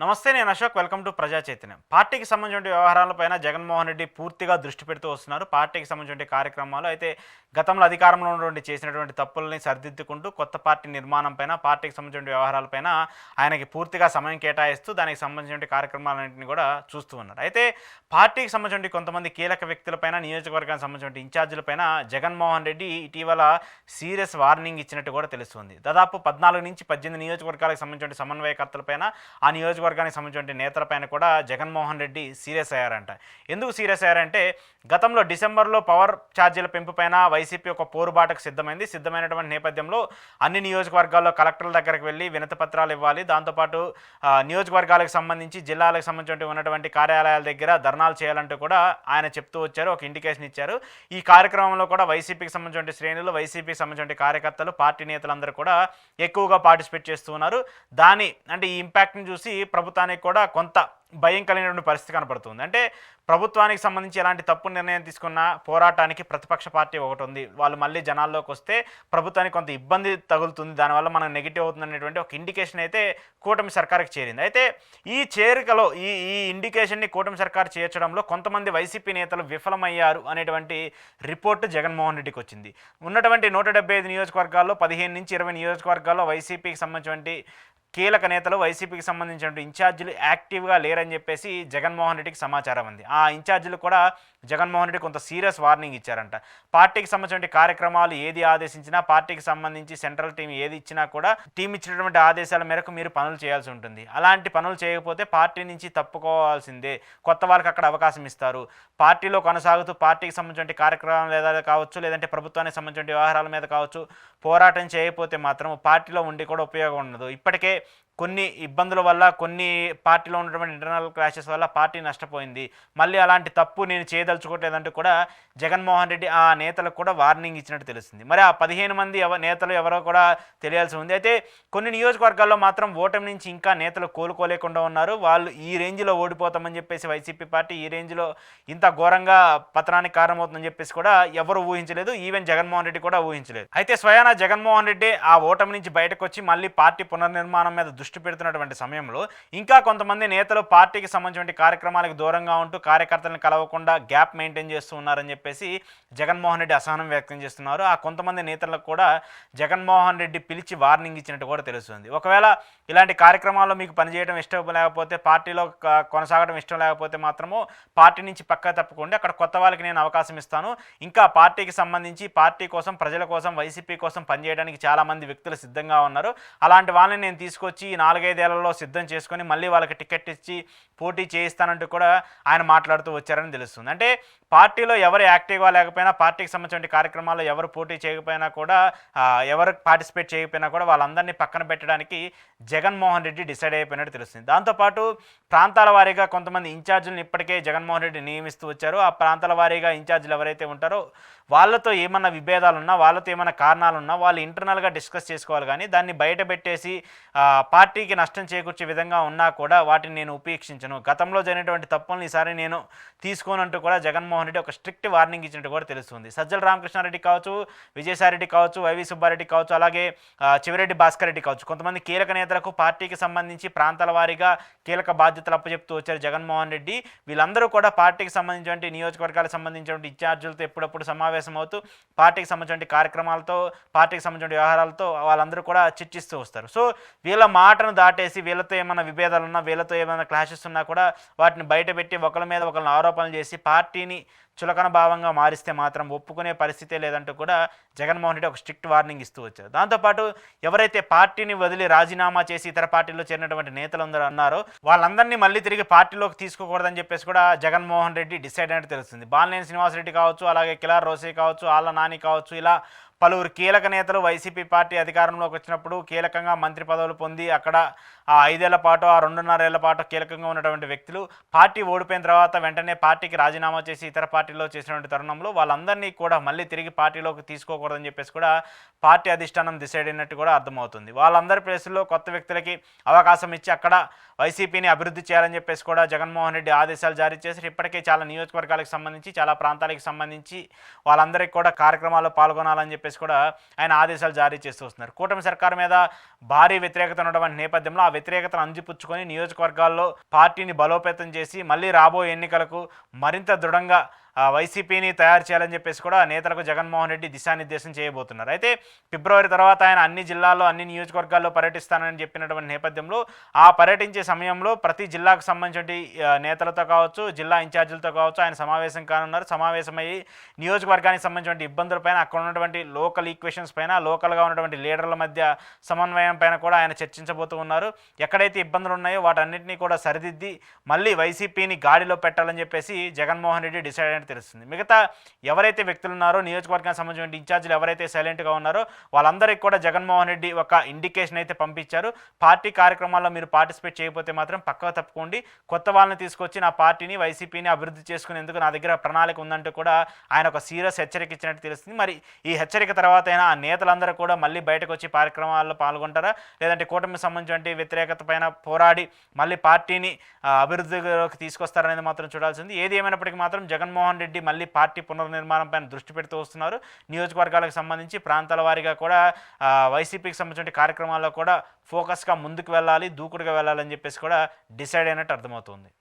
నమస్తే, నేను Ashok. Welcome to ప్రజా చైతన్యం. పార్టీకి సంబంధించిన వ్యవహారాలపైన జగన్మోహన్ రెడ్డి పూర్తిగా దృష్టి పెడుతూ వస్తున్నారు. పార్టీకి సంబంధించిన కార్యక్రమాలు అయితే గతంలో అధికారంలో ఉన్నటువంటి చేసినటువంటి తప్పుల్ని సరిదిద్దుకుంటూ కొత్త పార్టీ నిర్మాణం పైన, పార్టీకి సంబంధించిన వ్యవహారాలపైన ఆయనకి పూర్తిగా సమయం కేటాయిస్తూ దానికి సంబంధించిన కార్యక్రమాలన్నింటినీ కూడా చూస్తూ ఉన్నారు. అయితే పార్టీకి సంబంధించిన కొంతమంది కీలక వ్యక్తులపైన, నియోజకవర్గానికి సంబంధించిన ఇన్ఛార్జీలపైన జగన్మోహన్ రెడ్డి ఇటీవల సీరియస్ వార్నింగ్ ఇచ్చినట్టు కూడా తెలుస్తుంది. దాదాపు 14 నుంచి 18 నియోజకవర్గాలకు సంబంధించిన సమన్వయకర్తలపైన, ఆ నియోజకవర్గానికి సంబంధించిన నేతలపైన కూడా జగన్మోహన్ రెడ్డి సీరియస్ అయ్యారంట. ఎందుకు సీరియస్ అయ్యారంటే, గతంలో డిసెంబర్లో పవర్ ఛార్జీల పెంపు పైన వైసీపీ ఒక పోరుబాటుకు సిద్ధమైనటువంటి నేపథ్యంలో అన్ని నియోజకవర్గాల్లో కలెక్టర్ల దగ్గరికి వెళ్ళి వినతి పత్రాలు ఇవ్వాలి. దాంతోపాటు నియోజకవర్గాలకు సంబంధించి, జిల్లాలకు సంబంధించి ఉన్నటువంటి కార్యాలయాల దగ్గర ధర్నాలు చేయాలంటూ కూడా ఆయన చెప్తూ వచ్చారు, ఒక ఇండికేషన్ ఇచ్చారు. ఈ కార్యక్రమంలో కూడా వైసీపీకి సంబంధించిన శ్రేణులు, వైసీపీకి సంబంధించిన కార్యకర్తలు, పార్టీ నేతలందరూ కూడా ఎక్కువగా పార్టిసిపేట్ చేస్తూ ఉన్నారు. ఈ ఇంపాక్ట్ని చూసి ప్రభుత్వానికి కూడా కొంత భయం కలిగినటువంటి పరిస్థితి కనపడుతుంది. అంటే ప్రభుత్వానికి సంబంధించి ఎలాంటి తప్పు నిర్ణయం తీసుకున్న పోరాటానికి ప్రతిపక్ష పార్టీ ఒకటి ఉంది, వాళ్ళు మళ్ళీ జనాల్లోకి వస్తే ప్రభుత్వానికి కొంత ఇబ్బంది తగులుతుంది, దానివల్ల మనం నెగిటివ్ అవుతుంది అనేటువంటి ఒక ఇండికేషన్ అయితే కూటమి సర్కార్కి చేరింది. అయితే ఈ చేరికలో ఈ ఇండికేషన్ని కూటమి సర్కార్ చేర్చడంలో కొంతమంది వైసీపీ నేతలు విఫలమయ్యారు అనేటువంటి రిపోర్టు జగన్మోహన్ రెడ్డికి వచ్చింది. ఉన్నటువంటి 175 నియోజకవర్గాల్లో 15 నుంచి 20 నియోజకవర్గాల్లో వైసీపీకి సంబంధించినటువంటి కీలక నేతలు, వైసీపీకి సంబంధించిన ఇన్ఛార్జీలు యాక్టివ్గా లేరని చెప్పేసి జగన్మోహన్ రెడ్డికి సమాచారం ఉంది. ఆ ఇన్ఛార్జీలు కూడా జగన్మోహన్ రెడ్డి కొంత సీరియస్ వార్నింగ్ ఇచ్చారంట. పార్టీకి సంబంధించిన కార్యక్రమాలు ఏది ఆదేశించినా, పార్టీకి సంబంధించి సెంట్రల్ టీం ఏది ఇచ్చినా కూడా టీం ఇచ్చినటువంటి ఆదేశాల మేరకు మీరు పనులు చేయాల్సి ఉంటుంది. అలాంటి పనులు చేయకపోతే పార్టీ నుంచి తప్పుకోవాల్సిందే, కొత్త వాళ్ళకి అక్కడ అవకాశం ఇస్తారు. పార్టీలో కొనసాగుతూ పార్టీకి సంబంధించిన కార్యక్రమాలు లేదా కావచ్చు, లేదంటే ప్రభుత్వానికి సంబంధించిన వ్యవహారాల మీద కావచ్చు, పోరాటం చేయకపోతే మాత్రం పార్టీలో ఉండి కూడా ఉపయోగం ఉండదు. ఇప్పటికే కొన్ని ఇబ్బందుల వల్ల, కొన్ని పార్టీలో ఉన్నటువంటి ఇంటర్నల్ క్లాషెస్ వల్ల పార్టీ నష్టపోయింది. మళ్ళీ అలాంటి తప్పు నేను చేయదలుచుకోవట్లేదంటూ కూడా జగన్మోహన్ రెడ్డి ఆ నేతలకు కూడా వార్నింగ్ ఇచ్చినట్టు తెలుస్తుంది. మరి ఆ 15 మంది నేతలు ఎవరో కూడా తెలియాల్సి ఉంది. అయితే కొన్ని నియోజకవర్గాల్లో మాత్రం ఓటమి నుంచి ఇంకా నేతలు కోలుకోలేకుండా ఉన్నారు. వాళ్ళు ఈ రేంజ్లో ఓడిపోతామని చెప్పేసి వైసీపీ పార్టీ ఈ రేంజ్లో ఇంత ఘోరంగా పతనానికి కారణమవుతుందని చెప్పేసి కూడా ఎవరు ఊహించలేదు, ఈవెన్ జగన్మోహన్ రెడ్డి కూడా ఊహించలేదు. అయితే స్వయాన జగన్మోహన్ రెడ్డి ఆ ఓటమి నుంచి బయటకు వచ్చి మళ్ళీ పార్టీ పునర్నిర్మాణం మీద దృష్టి పెడుతున్నటువంటి సమయంలో ఇంకా కొంతమంది నేతలు పార్టీకి సంబంధించిన కార్యక్రమాలకు దూరంగా ఉంటూ కార్యకర్తలను కలవకుండా గ్యాప్ మెయింటైన్ చేస్తూ ఉన్నారని చెప్పేసి జగన్మోహన్ రెడ్డి అసహనం వ్యక్తం చేస్తున్నారు. ఆ కొంతమంది నేతలకు కూడా జగన్మోహన్ రెడ్డి పిలిచి వార్నింగ్ ఇచ్చినట్టు కూడా తెలుస్తుంది. ఒకవేళ ఇలాంటి కార్యక్రమాల్లో మీకు పనిచేయడం ఇష్టం లేకపోతే, పార్టీలో కొనసాగడం ఇష్టం లేకపోతే మాత్రము పార్టీ నుంచి పక్క తప్పుకోండి, అక్కడ కొత్త వాళ్ళకి నేను అవకాశం ఇస్తాను. ఇంకా పార్టీకి సంబంధించి, పార్టీ కోసం, ప్రజల కోసం, వైసీపీ కోసం పనిచేయడానికి చాలామంది వ్యక్తులు సిద్ధంగా ఉన్నారు. అలాంటి వాళ్ళని నేను తీసుకొచ్చి 4-5 ఏళ్లలో సిద్ధం చేసుకొని మళ్ళీ వాళ్ళకి టికెట్ ఇచ్చి పోటీ చేయిస్తానంటూ కూడా ఆయన మాట్లాడుతూ వచ్చారని తెలుస్తుంది. అంటే పార్టీలో ఎవరు యాక్టివ్గా లేకపోయినా, పార్టీకి సంబంధించిన కార్యక్రమాల్లో ఎవరు పోటీ చేయకపోయినా కూడా, ఎవరు పార్టిసిపేట్ చేయకపోయినా కూడా వాళ్ళందరినీ పక్కన పెట్టడానికి జగన్మోహన్ రెడ్డి డిసైడ్ అయిపోయినట్టు తెలుస్తుంది. దాంతోపాటు ప్రాంతాల వారీగా కొంతమంది ఇన్ఛార్జీలను ఇప్పటికే జగన్మోహన్ రెడ్డి నియమిస్తూ వచ్చారు. ఆ ప్రాంతాల వారీగా ఇన్ఛార్జీలు ఎవరైతే ఉంటారో వాళ్ళతో ఏమన్నా విభేదాలున్నా, వాళ్ళతో ఏమైనా కారణాలున్నా వాళ్ళు ఇంటర్నల్గా డిస్కస్ చేసుకోవాలి. కానీ దాన్ని బయట పెట్టేసి పార్టీకి నష్టం చేకూర్చే విధంగా ఉన్నా కూడా వాటిని నేను ఉపేక్షించను, గతంలో జరిగినటువంటి తప్పులను ఈసారి నేను తీసుకోనంటూ కూడా జగన్మోహన్ రెడ్డి ఒక స్ట్రిక్ట్ వార్నింగ్ ఇచ్చినట్టు కూడా తెలుస్తుంది. సజ్జల రామకృష్ణారెడ్డి కావచ్చు, విజయసాయిరెడ్డి కావచ్చు, వైవి సుబ్బారెడ్డి కావచ్చు, అలాగే చివరెడ్డి భాస్కర్ రెడ్డి కావచ్చు, కొంతమంది కీలక నేతలకు పార్టీకి సంబంధించి ప్రాంతాల వారీగా కీలక బాధ్యతలు అప్పచెప్తూ వచ్చారు జగన్మోహన్ రెడ్డి. వీళ్ళందరూ కూడా పార్టీకి సంబంధించిన నియోజకవర్గాలకు సంబంధించిన ఇన్ఛార్జీలతో ఎప్పుడప్పుడు సమావేశం అవుతూ పార్టీకి సంబంధించిన కార్యక్రమాలతో, పార్టీకి సంబంధించిన వ్యవహారాలతో వాళ్ళందరూ కూడా చర్చిస్తూ వస్తారు. సో వీళ్ళ మాటను దాటేసి, వీళ్ళతో ఏమైనా విభేదాలు ఉన్నా, వీళ్ళతో ఏమైనా క్లాషెస్ ఉన్నా కూడా వాటిని బయటపెట్టి ఒకరి మీద ఒకరిని ఆరోపణలు చేసి పార్టీని చులకన భావంగా మారిస్తే మాత్రం ఒప్పుకునే పరిస్థితే లేదంటూ కూడా జగన్మోహన్ రెడ్డి ఒక స్ట్రిక్ట్ వార్నింగ్ ఇస్తూ వచ్చారు. దాంతోపాటు ఎవరైతే పార్టీని వదిలి రాజీనామా చేసి ఇతర పార్టీల్లో చేరినటువంటి నేతలందరూ అన్నారో వాళ్ళందరినీ మళ్ళీ తిరిగి పార్టీలోకి తీసుకోకూడదని చెప్పేసి కూడా జగన్మోహన్ రెడ్డి డిసైడ్ అయినట్టు తెలుస్తుంది. బాలినేని శ్రీనివాసరెడ్డి కావచ్చు, అలాగే కిలార్ రోసే కావచ్చు, ఆళ్ళ నాని కావచ్చు, ఇలా పలువురు కీలక నేతలు వైసీపీ పార్టీ అధికారంలోకి వచ్చినప్పుడు కీలకంగా మంత్రి పదవులు పొంది అక్కడ ఆ 5 ఏళ్ల పాటు, ఆ 2.5 ఏళ్ల పాటు కీలకంగా ఉన్నటువంటి వ్యక్తులు పార్టీ ఓడిపోయిన తర్వాత వెంటనే పార్టీకి రాజీనామా చేసి ఇతర పార్టీలో చేసినటువంటి తరుణంలో వాళ్ళందరినీ కూడా మళ్ళీ తిరిగి పార్టీలోకి తీసుకోకూడదని చెప్పేసి కూడా పార్టీ అధిష్టానం డిసైడ్ అయినట్టు కూడా అర్థమవుతుంది. వాళ్ళందరి ప్లేసుల్లో కొత్త వ్యక్తులకి అవకాశం ఇచ్చి అక్కడ వైసీపీని అభివృద్ధి చేయాలని చెప్పేసి కూడా జగన్మోహన్ రెడ్డి ఆదేశాలు జారీ చేసి ఇప్పటికే చాలా నియోజకవర్గాలకు సంబంధించి, చాలా ప్రాంతాలకు సంబంధించి వాళ్ళందరికీ కూడా కార్యక్రమాల్లో పాల్గొనాలని చెప్పేసి కూడా ఆయన ఆదేశాలు జారీ చేస్తూ వస్తున్నారు. కూటమి సర్కారు మీద భారీ వ్యతిరేకత ఉన్నటువంటి నేపథ్యంలో ఆ వ్యతిరేకతను అందిపుచ్చుకొని నియోజకవర్గాల్లో పార్టీని బలోపేతం చేసి మళ్ళీ రాబోయే ఎన్నికలకు మరింత దృఢంగా వైసీపీని తయారు చేయాలని చెప్పేసి కూడా నేతలకు జగన్మోహన్ రెడ్డి దిశానిర్దేశం చేయబోతున్నారు. అయితే ఫిబ్రవరి తర్వాత ఆయన అన్ని జిల్లాల్లో అన్ని నియోజకవర్గాల్లో పర్యటిస్తానని చెప్పినటువంటి నేపథ్యంలో ఆ పర్యటించే సమయంలో ప్రతి జిల్లాకు సంబంధించిన నేతలతో కావచ్చు, జిల్లా ఇన్ఛార్జీలతో కావచ్చు ఆయన సమావేశం కానున్నారు. సమావేశమయ్యి నియోజకవర్గానికి సంబంధించిన ఇబ్బందులపైన, అక్కడ ఉన్నటువంటి లోకల్ ఈక్వేషన్స్ పైన, లోకల్గా ఉన్నటువంటి లీడర్ల మధ్య సమన్వయం పైన కూడా ఆయన చర్చించబోతూ ఉన్నారు. ఎక్కడైతే ఇబ్బందులు ఉన్నాయో వాటన్నిటినీ కూడా సరిదిద్ది మళ్ళీ వైసీపీని గాడిలో పెట్టాలని చెప్పేసి జగన్మోహన్ రెడ్డి డిసైడ్ అయినట్టు తెలుస్తుంది. మిగతా ఎవరైతే వ్యక్తులు ఉన్నారో నియోజకవర్గానికి సంబంధించిన ఇన్ఛార్జీలు ఎవరైతే సైలెంట్గా ఉన్నారో వాళ్ళందరికీ కూడా జగన్మోహన్ రెడ్డి ఒక ఇండికేషన్ అయితే పంపించారు. పార్టీ కార్యక్రమాల్లో మీరు పార్టిసిపేట్ చేయకపోతే మాత్రం పక్కకు తప్పుకోండి, కొత్త వాళ్ళని తీసుకొచ్చి నా పార్టీని వైసీపీని అభివృద్ధి చేసుకునేందుకు నా దగ్గర ప్రణాళిక ఉందంటూ కూడా ఆయన ఒక సీరియస్ హెచ్చరిక ఇచ్చినట్టు తెలుస్తుంది. మరి ఈ హెచ్చరిక తర్వాత అయినా ఆ నేతలందరూ కూడా మళ్ళీ బయటకు వచ్చి కార్యక్రమాల్లో పాల్గొంటారా, లేదంటే కూటమికి సంబంధించిన వ్యతిరేకత పైన పోరాడి మళ్ళీ పార్టీని అభివృద్ధిలోకి తీసుకొస్తారనేది మాత్రం చూడాల్సింది. ఏది ఏమైనప్పటికీ మాత్రం జగన్మోహన్ రెడ్డి మళ్ళీ పార్టీ పునర్నిర్మాణం పైన దృష్టి పెడుతూ వస్తున్నారు. నియోజకవర్గాలకు సంబంధించి ప్రాంతాల వారీగా కూడా వైసీపీకి సంబంధించిన కార్యక్రమాల్లో కూడా ఫోకస్గా ముందుకు వెళ్ళాలి, దూకుడుగా వెళ్ళాలని చెప్పేసి కూడా డిసైడ్ అయినట్టు అర్థమవుతుంది.